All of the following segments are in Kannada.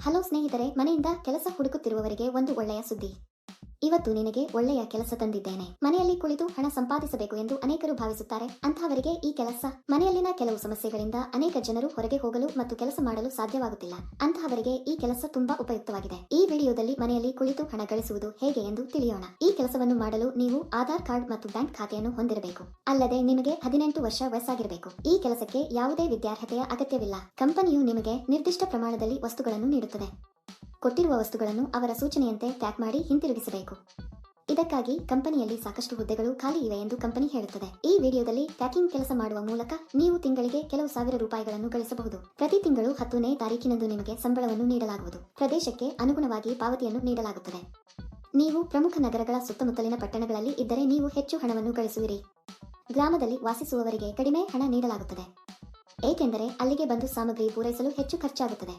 ಹಲೋ ಸ್ನೇಹಿತರೆ, ಮನೆಯಿಂದ ಕೆಲಸ ಹುಡುಕುತ್ತಿರುವವರಿಗೆ ಒಂದು ಒಳ್ಳೆಯ ಸುದ್ದಿ. ಇವತ್ತು ನಿನಗೆ ಒಳ್ಳೆಯ ಕೆಲಸ ತಂದಿದ್ದೇನೆ. ಮನೆಯಲ್ಲಿ ಕುಳಿತು ಹಣ ಸಂಪಾದಿಸಬೇಕು ಎಂದು ಅನೇಕರು ಭಾವಿಸುತ್ತಾರೆ. ಅಂತಹವರಿಗೆ ಈ ಕೆಲಸ. ಮನೆಯಲ್ಲಿನ ಕೆಲವು ಸಮಸ್ಯೆಗಳಿಂದ ಅನೇಕ ಜನರು ಹೊರಗೆ ಹೋಗಲು ಮತ್ತು ಕೆಲಸ ಮಾಡಲು ಸಾಧ್ಯವಾಗುತ್ತಿಲ್ಲ. ಅಂತಹವರಿಗೆ ಈ ಕೆಲಸ ತುಂಬಾ ಉಪಯುಕ್ತವಾಗಿದೆ. ಈ ವಿಡಿಯೋದಲ್ಲಿ ಮನೆಯಲ್ಲಿ ಕುಳಿತು ಹಣ ಗಳಿಸುವುದು ಹೇಗೆ ಎಂದು ತಿಳಿಯೋಣ. ಈ ಕೆಲಸವನ್ನು ಮಾಡಲು ನೀವು ಆಧಾರ್ ಕಾರ್ಡ್ ಮತ್ತು ಬ್ಯಾಂಕ್ ಖಾತೆಯನ್ನು ಹೊಂದಿರಬೇಕು. ಅಲ್ಲದೆ ನಿಮಗೆ 18 ವರ್ಷ ವಯಸ್ಸಾಗಿರಬೇಕು. ಈ ಕೆಲಸಕ್ಕೆ ಯಾವುದೇ ವಿದ್ಯಾರ್ಹತೆಯ ಅಗತ್ಯವಿಲ್ಲ. ಕಂಪನಿಯು ನಿಮಗೆ ನಿರ್ದಿಷ್ಟ ಪ್ರಮಾಣದಲ್ಲಿ ವಸ್ತುಗಳನ್ನು ನೀಡುತ್ತದೆ. ಕೊಟ್ಟಿರುವ ವಸ್ತುಗಳನ್ನು ಅವರ ಸೂಚನೆಯಂತೆ ಪ್ಯಾಕ್ ಮಾಡಿ ಹಿಂತಿರುಗಿಸಬೇಕು. ಇದಕ್ಕಾಗಿ ಕಂಪನಿಯಲ್ಲಿ ಸಾಕಷ್ಟು ಹುದ್ದೆಗಳು ಖಾಲಿ ಇವೆ ಎಂದು ಕಂಪನಿ ಹೇಳುತ್ತದೆ. ಈ ವಿಡಿಯೋದಲ್ಲಿ ಪ್ಯಾಕಿಂಗ್ ಕೆಲಸ ಮಾಡುವ ಮೂಲಕ ನೀವು ತಿಂಗಳಿಗೆ ಕೆಲವು ಸಾವಿರ ರೂಪಾಯಿಗಳನ್ನು ಗಳಿಸಬಹುದು. ಪ್ರತಿ ತಿಂಗಳು 10ನೇ ತಾರೀಕಿನಂದು ನಿಮಗೆ ಸಂಬಳವನ್ನು ನೀಡಲಾಗುವುದು. ಪ್ರದೇಶಕ್ಕೆ ಅನುಗುಣವಾಗಿ ಪಾವತಿಯನ್ನು ನೀಡಲಾಗುತ್ತದೆ. ನೀವು ಪ್ರಮುಖ ನಗರಗಳ ಸುತ್ತಮುತ್ತಲಿನ ಪಟ್ಟಣಗಳಲ್ಲಿ ಇದ್ದರೆ ನೀವು ಹೆಚ್ಚು ಹಣವನ್ನು ಗಳಿಸುವಿರಿ. ಗ್ರಾಮದಲ್ಲಿ ವಾಸಿಸುವವರಿಗೆ ಕಡಿಮೆ ಹಣ ನೀಡಲಾಗುತ್ತದೆ, ಏಕೆಂದರೆ ಅಲ್ಲಿಗೆ ಬಂದು ಸಾಮಗ್ರಿ ಪೂರೈಸಲು ಹೆಚ್ಚು ಖರ್ಚಾಗುತ್ತದೆ.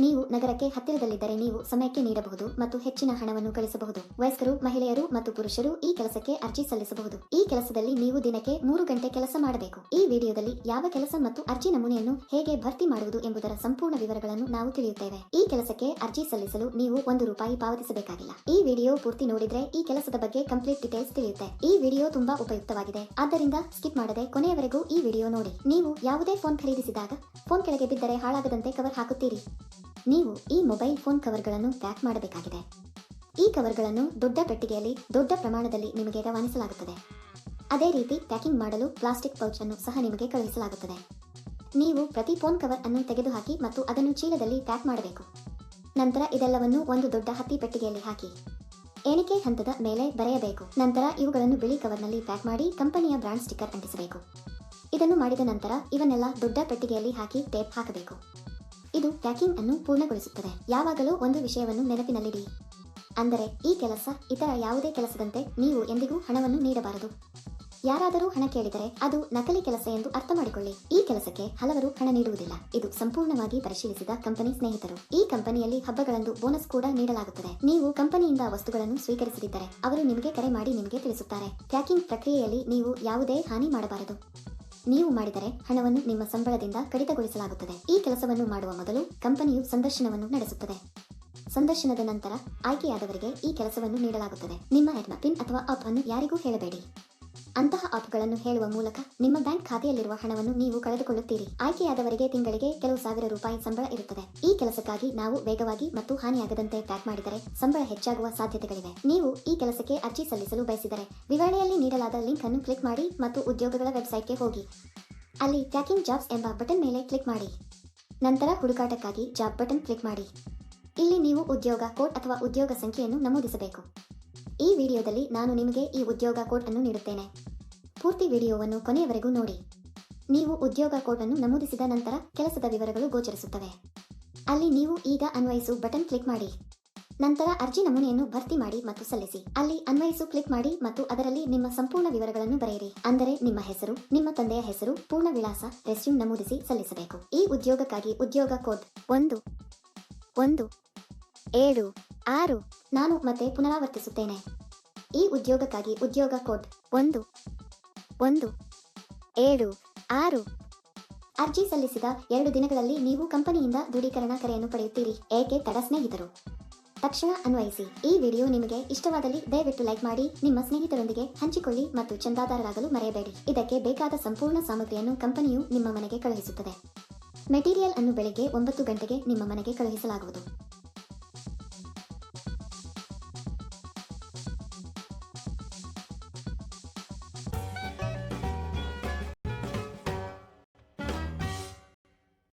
ನೀವು ನಗರಕ್ಕೆ ಹತ್ತಿರದಲ್ಲಿದ್ದರೆ ನೀವು ಸಮಯಕ್ಕೆ ನೀಡಬಹುದು ಮತ್ತು ಹೆಚ್ಚಿನ ಹಣವನ್ನು ಗಳಿಸಬಹುದು. ವಯಸ್ಕರು, ಮಹಿಳೆಯರು ಮತ್ತು ಪುರುಷರು ಈ ಕೆಲಸಕ್ಕೆ ಅರ್ಜಿ ಸಲ್ಲಿಸಬಹುದು. ಈ ಕೆಲಸದಲ್ಲಿ ನೀವು ದಿನಕ್ಕೆ 3 ಗಂಟೆ ಕೆಲಸ ಮಾಡಬೇಕು. ಈ ವಿಡಿಯೋದಲ್ಲಿ ಯಾವ ಕೆಲಸ ಮತ್ತು ಅರ್ಜಿ ನಮೂನೆಯನ್ನು ಹೇಗೆ ಭರ್ತಿ ಮಾಡುವುದು ಎಂಬುದರ ಸಂಪೂರ್ಣ ವಿವರಗಳನ್ನು ನಾವು ತಿಳಿಯುತ್ತೇವೆ. ಈ ಕೆಲಸಕ್ಕೆ ಅರ್ಜಿ ಸಲ್ಲಿಸಲು ನೀವು ₹1 ಪಾವತಿಸಬೇಕಾಗಿಲ್ಲ. ಈ ವಿಡಿಯೋ ಪೂರ್ತಿ ನೋಡಿದ್ರೆ ಈ ಕೆಲಸದ ಬಗ್ಗೆ ಕಂಪ್ಲೀಟ್ ಡೀಟೇಲ್ಸ್ ತಿಳಿಯುತ್ತೆ. ಈ ವಿಡಿಯೋ ತುಂಬಾ ಉಪಯುಕ್ತವಾಗಿದೆ, ಆದ್ದರಿಂದ ಸ್ಕಿಪ್ ಮಾಡದೆ ಕೊನೆಯವರೆಗೂ ಈ ವಿಡಿಯೋ ನೋಡಿ. ನೀವು ಯಾವುದೇ ಫೋನ್ ಖರೀದಿಸಿದಾಗ ಫೋನ್ ಕೆಳಗೆ ಬಿದ್ದರೆ ಹಾಳಾಗದಂತೆ ಕವರ್ ಹಾಕುತ್ತೀರಿ. ನೀವು ಈ ಮೊಬೈಲ್ ಫೋನ್ ಕವರ್ಗಳನ್ನು ಪ್ಯಾಕ್ ಮಾಡಬೇಕಾಗಿದೆ. ಈ ಕವರ್ಗಳನ್ನು ದೊಡ್ಡ ಪೆಟ್ಟಿಗೆಯಲ್ಲಿ ದೊಡ್ಡ ಪ್ರಮಾಣದಲ್ಲಿ ನಿಮಗೆ ರವಾನಿಸಲಾಗುತ್ತದೆ. ಅದೇ ರೀತಿ ಪ್ಯಾಕಿಂಗ್ ಮಾಡಲು ಪ್ಲಾಸ್ಟಿಕ್ ಪೌಚ್ ಅನ್ನು ಸಹ ನಿಮಗೆ ಕಳುಹಿಸಲಾಗುತ್ತದೆ. ನೀವು ಪ್ರತಿ ಫೋನ್ ಕವರ್ ಅನ್ನು ತೆಗೆದುಹಾಕಿ ಮತ್ತು ಅದನ್ನು ಚೀಲದಲ್ಲಿ ಪ್ಯಾಕ್ ಮಾಡಬೇಕು. ನಂತರ ಇದೆಲ್ಲವನ್ನು ಒಂದು ದೊಡ್ಡ ಹತ್ತಿ ಪೆಟ್ಟಿಗೆಯಲ್ಲಿ ಹಾಕಿ ಎಣಿಕೆ ಹಂತದ ಮೇಲೆ ಬರೆಯಬೇಕು. ನಂತರ ಇವುಗಳನ್ನು ಬಿಳಿ ಕವರ್ನಲ್ಲಿ ಪ್ಯಾಕ್ ಮಾಡಿ ಕಂಪನಿಯ ಬ್ರಾಂಡ್ ಸ್ಟಿಕ್ಕರ್ ಅಂಟಿಸಬೇಕು. ಇದನ್ನು ಮಾಡಿದ ನಂತರ ಇವನ್ನೆಲ್ಲ ದೊಡ್ಡ ಪೆಟ್ಟಿಗೆಯಲ್ಲಿ ಹಾಕಿ ಟೇಪ್ ಹಾಕಬೇಕು. ಇದು ಪ್ಯಾಕಿಂಗ್ ಅನ್ನು ಪೂರ್ಣಗೊಳಿಸುತ್ತದೆ. ಯಾವಾಗಲೂ ಒಂದು ವಿಷಯವನ್ನು ನೆನಪಿನಲ್ಲಿಡಿ, ಅಂದರೆ ಈ ಕೆಲಸ ಇತರ ಯಾವುದೇ ಕೆಲಸದಂತೆ ನೀವು ಎಂದಿಗೂ ಹಣವನ್ನು ನೀಡಬಾರದು. ಯಾರಾದರೂ ಹಣ ಕೇಳಿದರೆ ಅದು ನಕಲಿ ಕೆಲಸ ಎಂದು ಅರ್ಥ ಮಾಡಿಕೊಳ್ಳಿ. ಈ ಕೆಲಸಕ್ಕೆ ಹಲವರು ಹಣ ನೀಡುವುದಿಲ್ಲ. ಇದು ಸಂಪೂರ್ಣವಾಗಿ ಪರಿಶೀಲಿಸಿದ ಕಂಪನಿ ಸ್ನೇಹಿತರು. ಈ ಕಂಪನಿಯಲ್ಲಿ ಹಬ್ಬಗಳಂದು ಬೋನಸ್ ಕೂಡ ನೀಡಲಾಗುತ್ತದೆ. ನೀವು ಕಂಪನಿಯಿಂದ ವಸ್ತುಗಳನ್ನು ಸ್ವೀಕರಿಸದಿದ್ದರೆ ಅವರು ನಿಮಗೆ ಕರೆ ಮಾಡಿ ನಿಮಗೆ ತಿಳಿಸುತ್ತಾರೆ. ಪ್ಯಾಕಿಂಗ್ ಪ್ರಕ್ರಿಯೆಯಲ್ಲಿ ನೀವು ಯಾವುದೇ ಹಾನಿ ಮಾಡಬಾರದು. ನೀವು ಮಾಡಿದರೆ ಹಣವನ್ನು ನಿಮ್ಮ ಸಂಬಳದಿಂದ ಕಡಿತಗೊಳಿಸಲಾಗುತ್ತದೆ. ಈ ಕೆಲಸವನ್ನು ಮಾಡುವ ಮೊದಲು ಕಂಪನಿಯು ಸಂದರ್ಶನವನ್ನು ನಡೆಸುತ್ತದೆ. ಸಂದರ್ಶನದ ನಂತರ ಆಯ್ಕೆಯಾದವರಿಗೆ ಈ ಕೆಲಸವನ್ನು ನೀಡಲಾಗುತ್ತದೆ. ನಿಮ್ಮ ಪಿನ್ ಅಥವಾ ಆಪ್ ಅನ್ನು ಯಾರಿಗೂ ಹೇಳಬೇಡಿ. ಅಂತಹ ಆಪ್ಗಳನ್ನು ಹೇಳುವ ಮೂಲಕ ನಿಮ್ಮ ಬ್ಯಾಂಕ್ ಖಾತೆಯಲ್ಲಿರುವ ಹಣವನ್ನು ನೀವು ಕಳೆದುಕೊಳ್ಳುತ್ತೀರಿ. ಆಯ್ಕೆಯಾದವರಿಗೆ ತಿಂಗಳಿಗೆ ಕೆಲವು ₹1000 ಸಂಬಳ ಇರುತ್ತದೆ. ಈ ಕೆಲಸಕ್ಕಾಗಿ ನಾವು ವೇಗವಾಗಿ ಮತ್ತು ಹಾನಿಯಾಗದಂತೆ ಪ್ಯಾಕ್ ಮಾಡಿದರೆ ಸಂಬಳ ಹೆಚ್ಚಾಗುವ ಸಾಧ್ಯತೆಗಳಿವೆ. ನೀವು ಈ ಕೆಲಸಕ್ಕೆ ಅರ್ಜಿ ಸಲ್ಲಿಸಲು ಬಯಸಿದರೆ ವಿವರಣೆಯಲ್ಲಿ ನೀಡಲಾದ ಲಿಂಕ್ ಅನ್ನು ಕ್ಲಿಕ್ ಮಾಡಿ ಮತ್ತು ಉದ್ಯೋಗಗಳ ವೆಬ್ಸೈಟ್ಗೆ ಹೋಗಿ. ಅಲ್ಲಿ ಪ್ಯಾಕಿಂಗ್ ಜಾಬ್ಸ್ ಎಂಬ ಬಟನ್ ಮೇಲೆ ಕ್ಲಿಕ್ ಮಾಡಿ. ನಂತರ ಹುಡುಕಾಟಕ್ಕಾಗಿ ಜಾಬ್ ಬಟನ್ ಕ್ಲಿಕ್ ಮಾಡಿ. ಇಲ್ಲಿ ನೀವು ಉದ್ಯೋಗ ಕೋಡ್ ಅಥವಾ ಉದ್ಯೋಗ ಸಂಖ್ಯೆಯನ್ನು ನಮೂದಿಸಬೇಕು. ಈ ವಿಡಿಯೋದಲ್ಲಿ ನಾನು ನಿಮಗೆ ಈ ಉದ್ಯೋಗ ಕೋಡ್ ಅನ್ನು ನೀಡುತ್ತೇನೆ. ಪೂರ್ತಿ ವಿಡಿಯೋವನ್ನು ಕೊನೆಯವರೆಗೂ ನೋಡಿ. ನೀವು ಉದ್ಯೋಗ ಕೋಡ್ ಅನ್ನು ನಮೂದಿಸಿದ ನಂತರ ಕೆಲಸದ ವಿವರಗಳು ಗೋಚರಿಸುತ್ತವೆ. ಅಲ್ಲಿ ನೀವು ಈಗ ಅನ್ವಯಿಸು ಬಟನ್ ಕ್ಲಿಕ್ ಮಾಡಿ. ನಂತರ ಅರ್ಜಿ ನಮೂನೆಯನ್ನು ಭರ್ತಿ ಮಾಡಿ ಮತ್ತು ಸಲ್ಲಿಸಿ. ಅಲ್ಲಿ ಅನ್ವಯಿಸು ಕ್ಲಿಕ್ ಮಾಡಿ ಮತ್ತು ಅದರಲ್ಲಿ ನಿಮ್ಮ ಸಂಪೂರ್ಣ ವಿವರಗಳನ್ನು ಬರೆಯಿರಿ. ಅಂದರೆ ನಿಮ್ಮ ಹೆಸರು, ನಿಮ್ಮ ತಂದೆಯ ಹೆಸರು, ಪೂರ್ಣ ವಿಳಾಸ, ರೆಸ್ಯೂಮ್ ನಮೂದಿಸಿ ಸಲ್ಲಿಸಬೇಕು. ಈ ಉದ್ಯೋಗಕ್ಕಾಗಿ ಉದ್ಯೋಗ ಕೋಡ್ 1176. ನಾನು ಮತ್ತೆ ಪುನರಾವರ್ತಿಸುತ್ತೇನೆ. ಈ ಉದ್ಯೋಗಕ್ಕಾಗಿ ಉದ್ಯೋಗ ಕೋಡ್ 1176. ಅರ್ಜಿ ಸಲ್ಲಿಸಿದ 2 ದಿನಗಳಲ್ಲಿ ನೀವು ಕಂಪನಿಯಿಂದ ದೃಢೀಕರಣ ಕರೆಯನ್ನು ಪಡೆಯುತ್ತೀರಿ. ಏಕೆ ತಡ ಸ್ನೇಹಿತರು? ತಕ್ಷಣ ಅನ್ವಯಿಸಿ. ಈ ವಿಡಿಯೋ ನಿಮಗೆ ಇಷ್ಟವಾದಲ್ಲಿ ದಯವಿಟ್ಟು ಲೈಕ್ ಮಾಡಿ, ನಿಮ್ಮ ಸ್ನೇಹಿತರೊಂದಿಗೆ ಹಂಚಿಕೊಳ್ಳಿ ಮತ್ತು ಚಂದಾದಾರರಾಗಲು ಮರೆಯಬೇಡಿ. ಇದಕ್ಕೆ ಬೇಕಾದ ಸಂಪೂರ್ಣ ಸಾಮಗ್ರಿಯನ್ನು ಕಂಪನಿಯು ನಿಮ್ಮ ಮನೆಗೆ ಕಳುಹಿಸುತ್ತದೆ. ಮೆಟೀರಿಯಲ್ ಅನ್ನು ಬೆಳಿಗ್ಗೆ 9 ಗಂಟೆಗೆ ನಿಮ್ಮ ಮನೆಗೆ ಕಳುಹಿಸಲಾಗುವುದು.